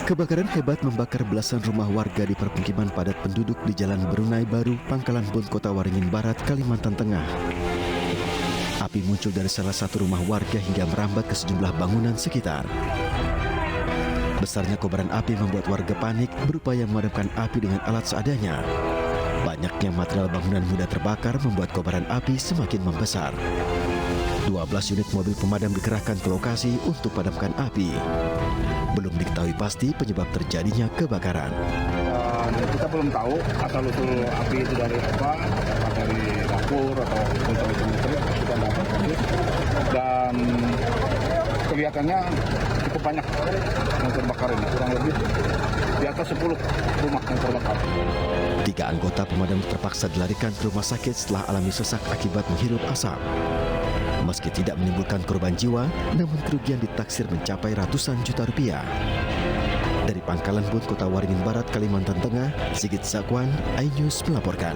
Kebakaran hebat membakar belasan rumah warga di permukiman padat penduduk di Jalan Berunai Baru, Pangkalan Bun, Kota Waringin Barat, Kalimantan Tengah. Api muncul dari salah satu rumah warga hingga merambat ke sejumlah bangunan sekitar. Besarnya kobaran api membuat warga panik berupaya memadamkan api dengan alat seadanya. Banyaknya material bangunan mudah terbakar membuat kobaran api semakin membesar. 12 unit mobil pemadam dikerahkan ke lokasi untuk padamkan api. Belum diketahui pasti penyebab terjadinya kebakaran. Kita belum tahu asal-usul api itu dari apa, apakah dari dapur atau unsur listrik, kita tidak tahu. Dan kelihatannya cukup banyak yang terbakar ini, kurang lebih di atas 10 rumah yang terbakar. 3 anggota pemadam terpaksa dilarikan ke rumah sakit setelah alami sesak akibat menghirup asap. Meski tidak menimbulkan korban jiwa, namun kerugian ditaksir mencapai ratusan juta rupiah. Dari Pangkalan Bun, Kota Waringin Barat, Kalimantan Tengah, Sigit Zakwan, iNews melaporkan.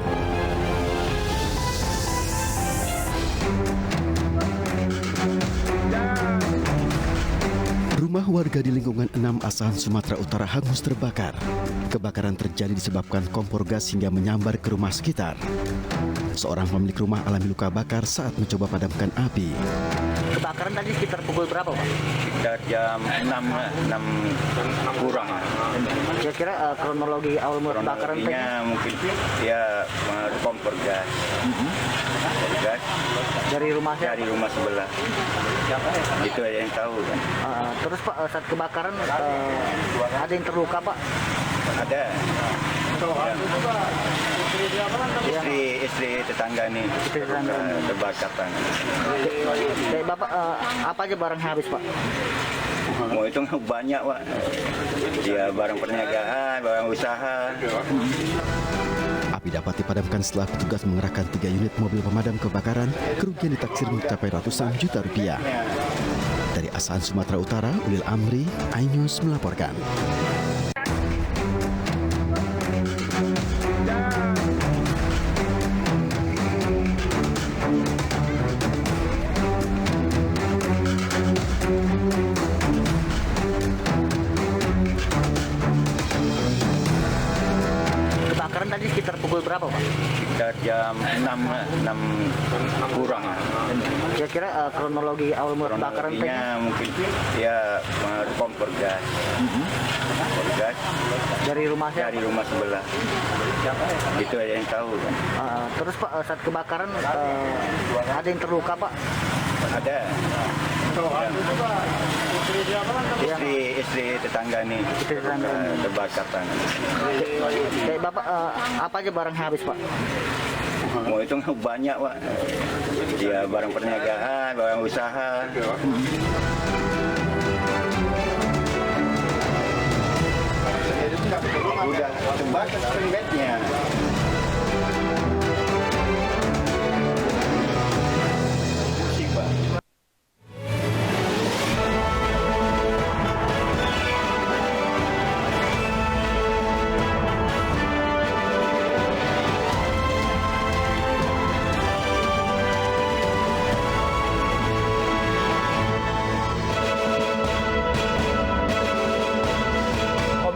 Rumah warga di lingkungan 6 Asahan, Sumatera Utara hangus terbakar. Kebakaran terjadi disebabkan kompor gas hingga menyambar ke rumah sekitar. Seorang pemilik rumah alami luka bakar saat mencoba padamkan api. Kebakaran tadi sekitar pukul berapa, Pak? Sekitar jam 6 kurang. Kira-kira kronologi awal mula kebakaran tadi? Mungkin ya kompor gas. Gas Dari rumah siapa? dari rumah sebelah. Itu aja yang tahu kan. Terus Pak, saat kebakaran ada yang terluka, Pak? Ada. Istri tetangga nih terbakar tangan. Dari Bapak, apa aja barang habis, Pak? Mau itu banyak, Pak. Ya barang perniagaan, barang usaha. Api dapat dipadamkan setelah petugas mengerahkan 3 unit mobil pemadam kebakaran. Kerugian ditaksir mencapai ratusan juta rupiah. Dari Asahan, Sumatera Utara, Ulil Amri, iNews melaporkan. Kebakaran tadi sekitar pukul berapa, Pak? Sekitar jam 6 kurang. Kira-kira kronologi awal mula kebakaran tadi? Mungkin ya kompor gas. Kompor gas Dari rumah siapa? dari rumah sebelah. Itu aja yang tahu kan. Terus Pak, saat kebakaran ada yang terluka, Pak? Ada. Istri tetangga nih terbakar tangan. Dari Bapak, apa aja barang habis, Pak? Mau itu banyak, Pak. Ya barang perniagaan, barang usaha. Udah terbakar springbednya.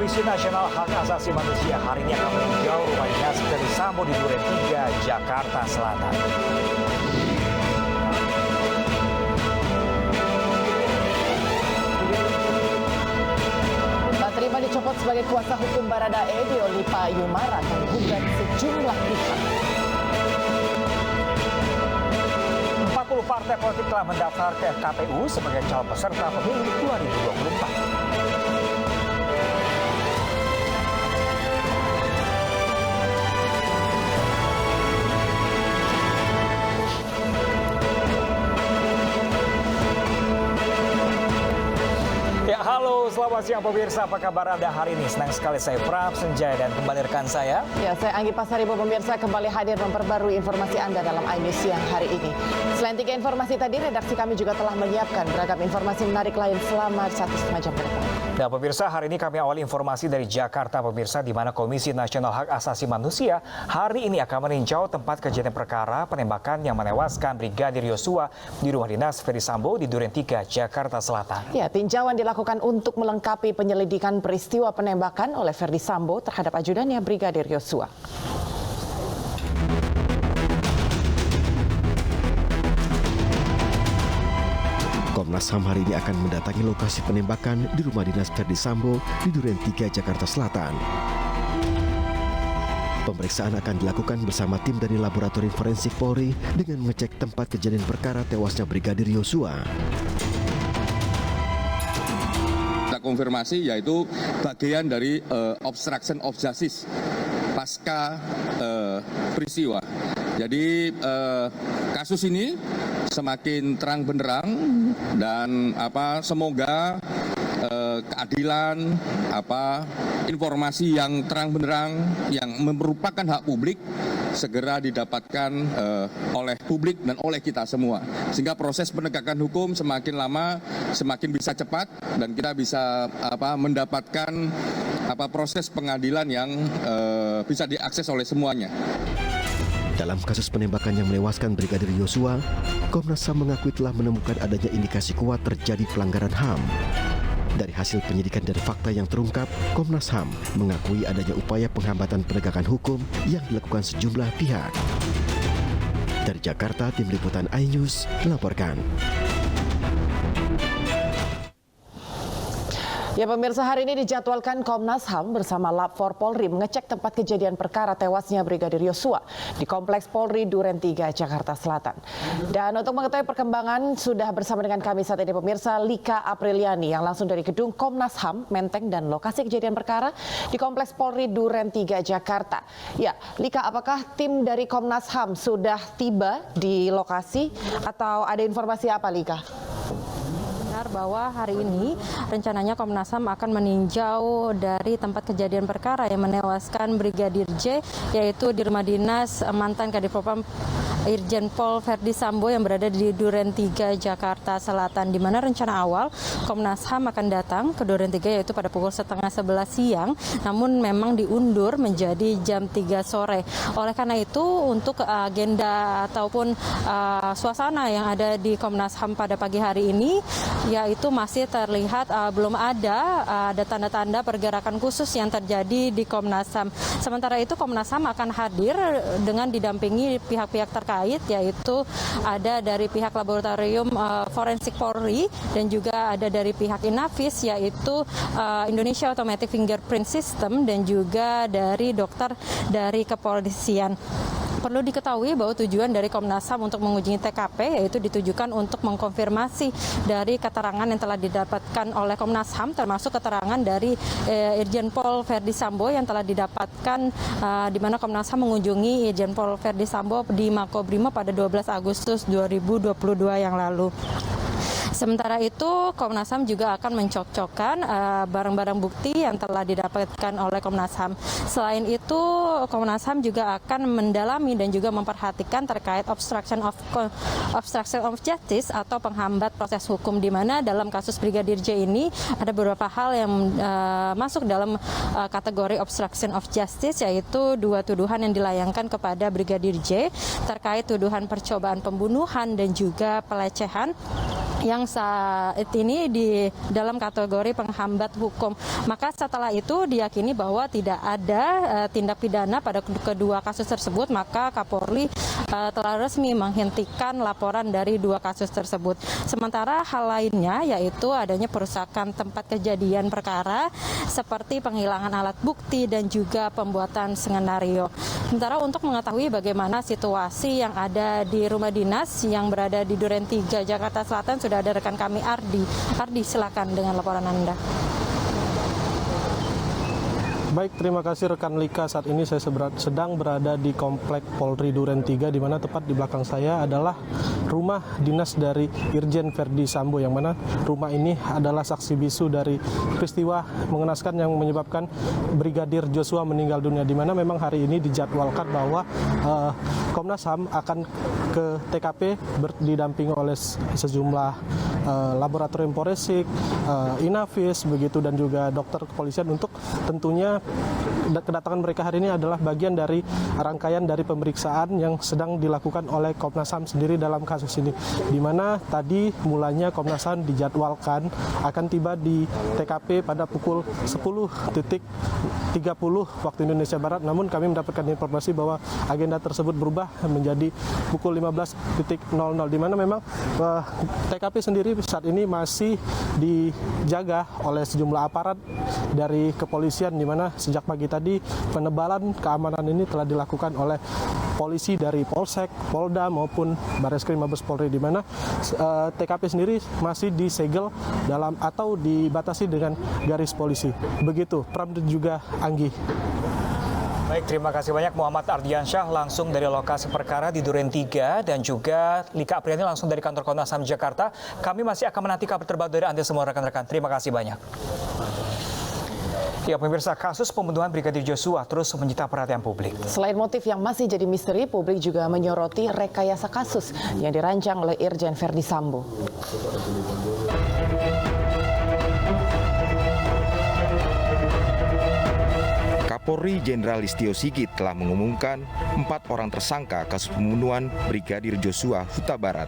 Komisi Nasional Hak Asasi Manusia hari ini akan meninjau rumah dinas Ferdy Sambo di Duren 3, Jakarta Selatan. Tak terima dicopot sebagai kuasa hukum Baradae, Diolipa Yumara akan menggugat sejumlah pihak. 40 partai politik telah mendaftar ke KPU sebagai calon peserta pemilu 2024. Ya, halo, selamat siang pemirsa. Apa kabar Anda hari ini? Senang sekali saya Prab Senjaya dan kembali rekan saya. Ya, saya Anggi Pasaribu, pemirsa kembali hadir memperbarui informasi Anda dalam iNews siang hari ini. Selain 3 informasi tadi, redaksi kami juga telah menyiapkan beragam informasi menarik lain selama 1,5 jam ke depan. Nah pemirsa, hari ini kami awali informasi dari Jakarta pemirsa, di mana Komisi Nasional Hak Asasi Manusia hari ini akan meninjau tempat kejadian perkara penembakan yang menewaskan Brigadir Yosua di rumah dinas Ferdy Sambo di Duren 3, Jakarta Selatan. Ya, tinjauan dilakukan untuk melengkapi penyelidikan peristiwa penembakan oleh Ferdi Sambo terhadap ajudannya Brigadir Yosua. Komnas HAM hari ini akan mendatangi lokasi penembakan di rumah dinas Ferdi Sambo di Duren 3, Jakarta Selatan. Pemeriksaan akan dilakukan bersama tim dari Laboratorium Forensik Polri dengan mengecek tempat kejadian perkara tewasnya Brigadir Yosua. Kita konfirmasi yaitu bagian dari obstruction of justice pasca peristiwa. Jadi kasus ini semakin terang benderang dan semoga keadilan, informasi yang terang benderang yang merupakan hak publik segera didapatkan oleh publik dan oleh kita semua, sehingga proses penegakan hukum semakin lama semakin bisa cepat dan kita bisa mendapatkan proses pengadilan yang bisa diakses oleh semuanya. Dalam kasus penembakan yang menewaskan Brigadir Yosua, Komnas HAM mengakui telah menemukan adanya indikasi kuat terjadi pelanggaran HAM. Dari hasil penyidikan dan fakta yang terungkap, Komnas HAM mengakui adanya upaya penghambatan penegakan hukum yang dilakukan sejumlah pihak. Dari Jakarta, Tim Liputan iNews melaporkan. Ya pemirsa, hari ini dijadwalkan Komnas HAM bersama Lab 4 Polri mengecek tempat kejadian perkara tewasnya Brigadir Yosua di Kompleks Polri Duren 3, Jakarta Selatan. Dan untuk mengetahui perkembangan sudah bersama dengan kami saat ini pemirsa Lika Apriliani yang langsung dari gedung Komnas HAM, Menteng dan lokasi kejadian perkara di Kompleks Polri Duren 3, Jakarta. Ya, Lika, apakah tim dari Komnas HAM sudah tiba di lokasi atau ada informasi apa, Lika? Bahwa hari ini rencananya Komnas HAM akan meninjau dari tempat kejadian perkara yang menewaskan Brigadir J, yaitu di rumah dinas mantan Kadifropam Irjen Pol Ferdi Sambo yang berada di Duren 3, Jakarta Selatan, di mana rencana awal Komnas HAM akan datang ke Duren 3 yaitu pada pukul 10:30 siang, namun memang diundur menjadi jam 3 sore. Oleh karena itu, untuk agenda ataupun suasana yang ada di Komnas HAM pada pagi hari ini, yaitu masih terlihat belum ada tanda-tanda pergerakan khusus yang terjadi di Komnas HAM. Sementara itu Komnas HAM akan hadir dengan didampingi pihak-pihak terkait, yaitu ada dari pihak Laboratorium Forensik Polri dan juga ada dari pihak Inavis, yaitu Indonesia Automatic Fingerprint System, dan juga dari dokter dari kepolisian. Perlu diketahui bahwa tujuan dari Komnas HAM untuk mengunjungi TKP yaitu ditujukan untuk mengkonfirmasi dari keterangan yang telah didapatkan oleh Komnas HAM, termasuk keterangan dari Irjen Pol Ferdi Sambo yang telah didapatkan di mana Komnas HAM mengunjungi Irjen Pol Ferdi Sambo di Makobrimob pada 12 Agustus 2022 yang lalu. Sementara itu, Komnas HAM juga akan mencocokkan barang-barang bukti yang telah didapatkan oleh Komnas HAM. Selain itu, Komnas HAM juga akan mendalami dan juga memperhatikan terkait obstruction of justice atau penghambat proses hukum, di mana dalam kasus Brigadir J ini ada beberapa hal yang masuk dalam kategori obstruction of justice, yaitu 2 tuduhan yang dilayangkan kepada Brigadir J terkait tuduhan percobaan pembunuhan dan juga pelecehan yang saat ini di dalam kategori penghambat hukum. Maka setelah itu diyakini bahwa tidak ada tindak pidana pada kedua kasus tersebut, maka Kapolri telah resmi menghentikan laporan dari 2 kasus tersebut. Sementara hal lainnya yaitu adanya perusakan tempat kejadian perkara seperti penghilangan alat bukti dan juga pembuatan skenario. Sementara untuk mengetahui bagaimana situasi yang ada di rumah dinas yang berada di Duren 3, Jakarta Selatan, sudah ada rekan kami Ardi. Ardi, silakan dengan laporan Anda. Baik, terima kasih rekan Lika. Saat ini saya sedang berada di Komplek Polri Duren 3, di mana tepat di belakang saya adalah rumah dinas dari Irjen Ferdi Sambo, yang mana rumah ini adalah saksi bisu dari peristiwa mengenaskan yang menyebabkan Brigadir Joshua meninggal dunia, di mana memang hari ini dijadwalkan bahwa Komnas HAM akan ke TKP didampingi oleh sejumlah laboratorium forensik, Inavis begitu, dan juga dokter kepolisian untuk tentunya kedatangan mereka hari ini adalah bagian dari rangkaian dari pemeriksaan yang sedang dilakukan oleh Komnas HAM sendiri dalam kasus ini, di mana tadi mulanya Komnas HAM dijadwalkan akan tiba di TKP pada pukul 10.30 waktu Indonesia Barat. Namun kami mendapatkan informasi bahwa agenda tersebut berubah menjadi pukul 15.00, di mana memang TKP sendiri saat ini masih dijaga oleh sejumlah aparat dari kepolisian, di mana sejak pagi tadi penebalan keamanan ini telah dilakukan oleh polisi dari Polsek, Polda maupun Barreskrim Mabes Polri, di mana TKP sendiri masih disegel dalam atau dibatasi dengan garis polisi. Begitu, Pram dan juga Anggi. Baik, terima kasih banyak Muhammad Ardiansyah langsung dari lokasi perkara di Duren 3 dan juga Lika Apriani langsung dari kantor Komnas HAM Jakarta. Kami masih akan menanti kabar terbaru dari Anda semua rekan-rekan. Terima kasih banyak. Ya, pemirsa, kasus pembunuhan Brigadir Joshua terus menyita perhatian publik. Selain motif yang masih jadi misteri, publik juga menyoroti rekayasa kasus yang dirancang oleh Irjen Verdi Sambo. Kapolri Jenderal Listio Sigit telah mengumumkan 4 orang tersangka kasus pembunuhan Brigadir Joshua Huta Barat.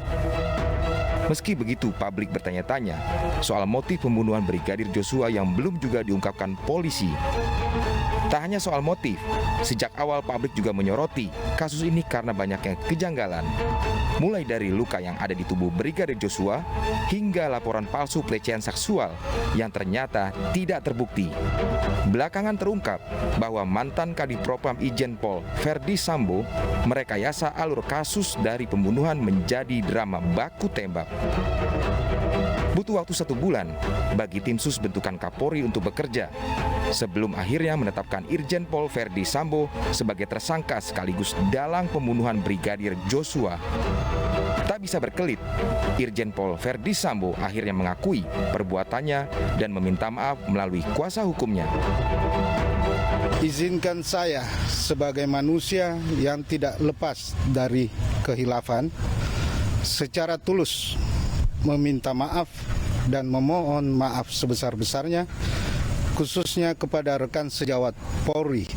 Meski begitu, publik bertanya-tanya soal motif pembunuhan Brigadir Joshua yang belum juga diungkapkan polisi. Tak hanya soal motif, sejak awal publik juga menyoroti kasus ini karena banyaknya kejanggalan. Mulai dari luka yang ada di tubuh Brigadir Joshua hingga laporan palsu pelecehan seksual yang ternyata tidak terbukti. Belakangan terungkap bahwa mantan Kadif Propam Irjen Pol Verdi Sambo merekayasa alur kasus dari pembunuhan menjadi drama baku tembak. Butuh waktu 1 bulan bagi tim sus bentukan Kapolri untuk bekerja sebelum akhirnya menetapkan Irjen Pol Verdi Sambo sebagai tersangka sekaligus dalang pembunuhan Brigadir Joshua. Tak bisa berkelit, Irjen Pol Verdi Sambo akhirnya mengakui perbuatannya dan meminta maaf melalui kuasa hukumnya. Izinkan saya sebagai manusia yang tidak lepas dari kehilafan secara tulus meminta maaf dan memohon maaf sebesar-besarnya khususnya kepada rekan sejawat Polri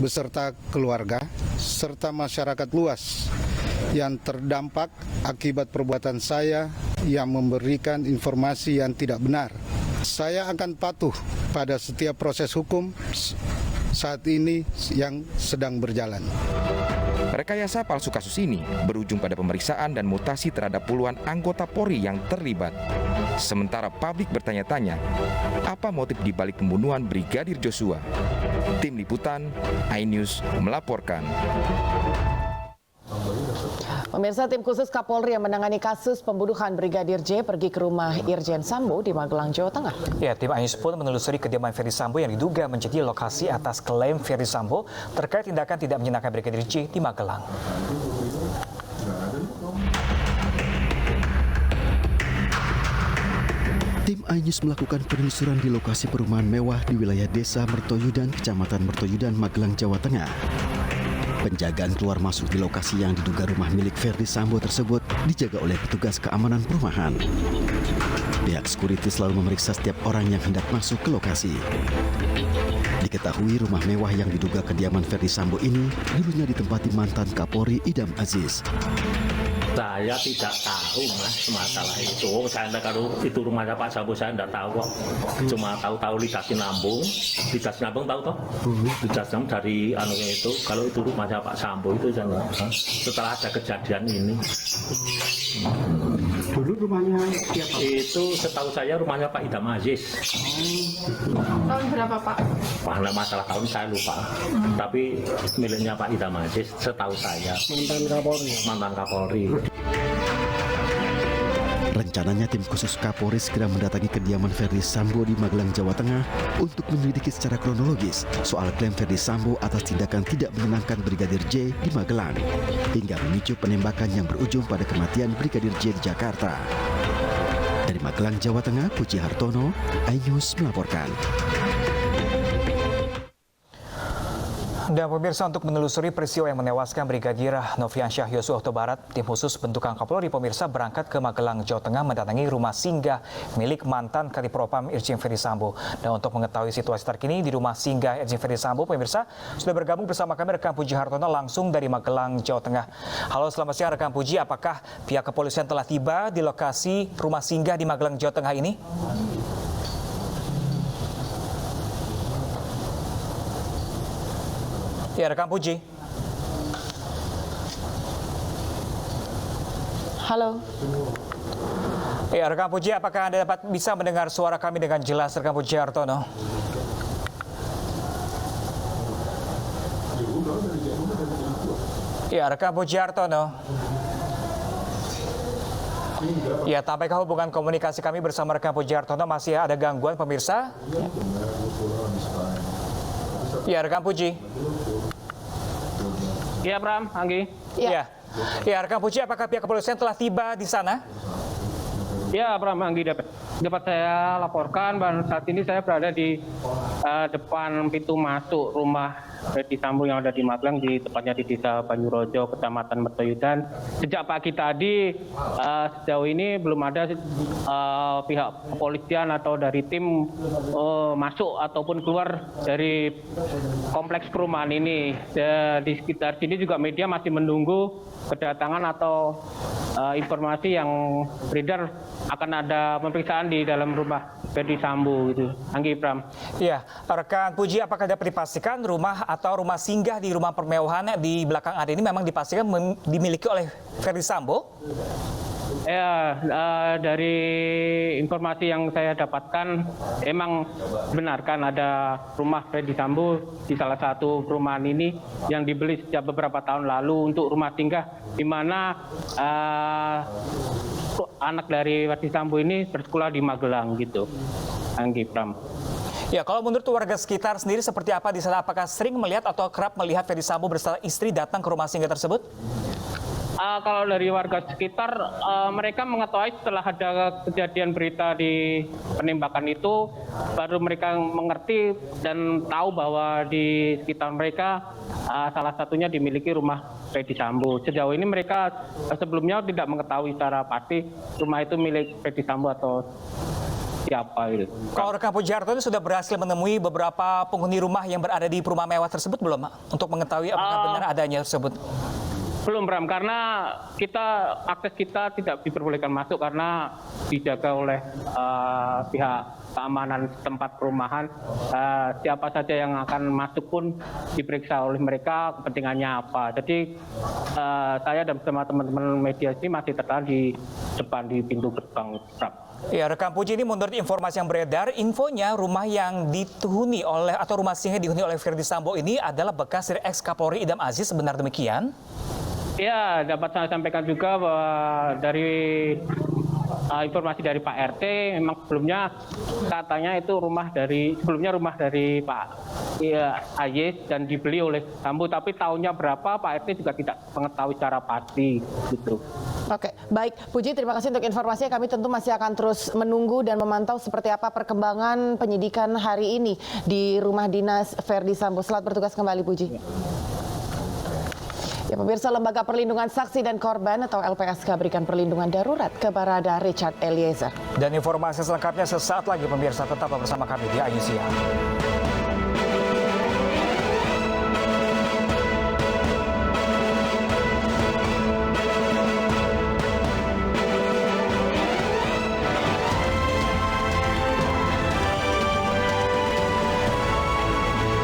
beserta keluarga serta masyarakat luas yang terdampak akibat perbuatan saya yang memberikan informasi yang tidak benar. Saya akan patuh pada setiap proses hukum saat ini yang sedang berjalan. Rekayasa palsu kasus ini berujung pada pemeriksaan dan mutasi terhadap puluhan anggota Polri yang terlibat. Sementara publik bertanya-tanya, apa motif dibalik pembunuhan Brigadir Joshua? Tim Liputan, iNews melaporkan. Pemirsa, tim khusus Kapolri yang menangani kasus pembunuhan Brigadir J pergi ke rumah Irjen Sambo di Magelang, Jawa Tengah. Ya, tim iNews pun menelusuri kediaman Verdi Sambo yang diduga menjadi lokasi atas klaim Verdi Sambo terkait tindakan tidak menyenangkan Brigadir J di Magelang. Tim iNews melakukan penelusuran di lokasi perumahan mewah di wilayah Desa Mertoyudan, Kecamatan Mertoyudan, Magelang, Jawa Tengah. Penjagaan keluar masuk di lokasi yang diduga rumah milik Verdi Sambo tersebut dijaga oleh petugas keamanan perumahan. Pihak security selalu memeriksa setiap orang yang hendak masuk ke lokasi. Diketahui rumah mewah yang diduga kediaman Verdi Sambo ini dulunya ditempati mantan Kapolri Idam Aziz. Saya tidak tahu mas masalah itu. Saya tidak tahu itu rumahnya Pak Sambo, saya tidak tahu kok. Cuma tahu Lidah Sinambung tahu toh? Lidah Sinambung dari itu. Kalau itu rumahnya Pak Sambo itu saya setelah ada kejadian ini. Dulu rumahnya siapa? Itu setahu saya rumahnya Pak Idam Aziz. Tahun berapa Pak? Karena masalah tahun saya lupa. Tapi miliknya Pak Idam Aziz setahu saya. Mantan Kapolri. Rencananya tim khusus Kapolri segera mendatangi kediaman Verdi Sambo di Magelang, Jawa Tengah untuk menyelidiki secara kronologis soal klaim Verdi Sambo atas tindakan tidak menyenangkan Brigadir J di Magelang hingga memicu penembakan yang berujung pada kematian Brigadir J di Jakarta. Dari Magelang, Jawa Tengah, Puji Hartono, iNews melaporkan. Dan pemirsa, untuk menelusuri peristiwa yang menewaskan Brigadir Nofriansyah Yosua Huta Barat, tim khusus bentukan Kapolri pemirsa berangkat ke Magelang, Jawa Tengah mendatangi rumah singgah milik mantan Kadipropam Irjen Ferdy Sambo. Dan untuk mengetahui situasi terkini di rumah singgah Irjen Ferdy Sambo, pemirsa sudah bergabung bersama kami rekan Puji Hartono langsung dari Magelang, Jawa Tengah. Halo, selamat siang rekan Puji, apakah pihak kepolisian telah tiba di lokasi rumah singgah di Magelang, Jawa Tengah ini? Ya, rekan Puji. Halo. Ya, rekan Puji, apakah Anda dapat bisa mendengar suara kami dengan jelas, rekan Puji Hartono? Ya, rekan Puji Hartono. Ya, tampaknya hubungan komunikasi kami bersama rekan Puji Hartono masih ada gangguan pemirsa. Ya, rekan Puji. Iya, Pram, Anggi. Ya. Ya, rekan Puji, apakah pihak kepolisian telah tiba di sana? Ya, Pram, Anggi, dapat saya laporkan bahwa saat ini saya berada di depan pintu masuk rumah Ferdy Sambo yang ada di Magelang, tepatnya di Desa Banyurojo, Kecamatan Mertoyudan. Sejak pagi tadi, sejauh ini belum ada pihak kepolisian atau dari tim masuk ataupun keluar dari kompleks perumahan ini. Di sekitar sini juga media masih menunggu kedatangan atau informasi yang beredar akan ada pemeriksaan di dalam rumah Ferdy Sambo gitu. Anggi, Pram. Ya, rekan Puji, apakah dapat dipastikan rumah atau rumah singgah di rumah permewahan di belakang Anda ini memang dipastikan dimiliki oleh Ferdy Sambo? Ya, dari informasi yang saya dapatkan, emang benarkan ada rumah Ferdy Sambo di salah satu perumahan ini yang dibeli sejak beberapa tahun lalu untuk rumah singgah, di mana anak dari Ferdy Sambo ini bersekolah di Magelang gitu. Anggi, Pram. Ya, kalau menurut warga sekitar sendiri seperti apa di sana? Apakah sering melihat atau kerap melihat Ferdy Sambo bersama istri datang ke rumah singgah tersebut? Kalau dari warga sekitar, mereka mengetahui setelah ada kejadian berita di penembakan itu, baru mereka mengerti dan tahu bahwa di sekitar mereka salah satunya dimiliki rumah Ferdy Sambo. Sejauh ini mereka sebelumnya tidak mengetahui secara pasti rumah itu milik Ferdy Sambo atau siapa itu. Kalau rekan Puji Hartono sudah berhasil menemui beberapa penghuni rumah yang berada di perumahan mewah tersebut belum, untuk mengetahui apakah benar adanya tersebut? Belum, Bram, karena akses kita tidak diperbolehkan masuk karena dijaga oleh pihak keamanan tempat perumahan. Siapa saja yang akan masuk pun diperiksa oleh mereka kepentingannya apa. Jadi saya dan bersama teman-teman media ini masih tertahan di depan di pintu gerbang, Bram. Ya, rekan Puji, ini menurut informasi yang beredar, infonya rumah yang dihuni oleh atau rumah singgah dihuni oleh Ferdy Sambo ini adalah bekas dari ex Kapolri Idam Aziz, benar demikian? Ya, dapat saya sampaikan juga bahwa dari informasi dari Pak RT, memang sebelumnya katanya itu rumah dari Pak Ayes dan dibeli oleh Sambo, tapi tahunnya berapa Pak RT juga tidak mengetahui secara pasti gitu. Oke, baik. Puji, terima kasih untuk informasinya. Kami tentu masih akan terus menunggu dan memantau seperti apa perkembangan penyidikan hari ini di rumah dinas Ferdy Sambo. Selamat bertugas kembali, Puji. Ya, pemirsa, Lembaga Perlindungan Saksi dan Korban atau LPSK berikan perlindungan darurat kepada Richard Eliezer. Dan informasi selengkapnya sesaat lagi, pemirsa, tetap bersama kami di Ayu Siang.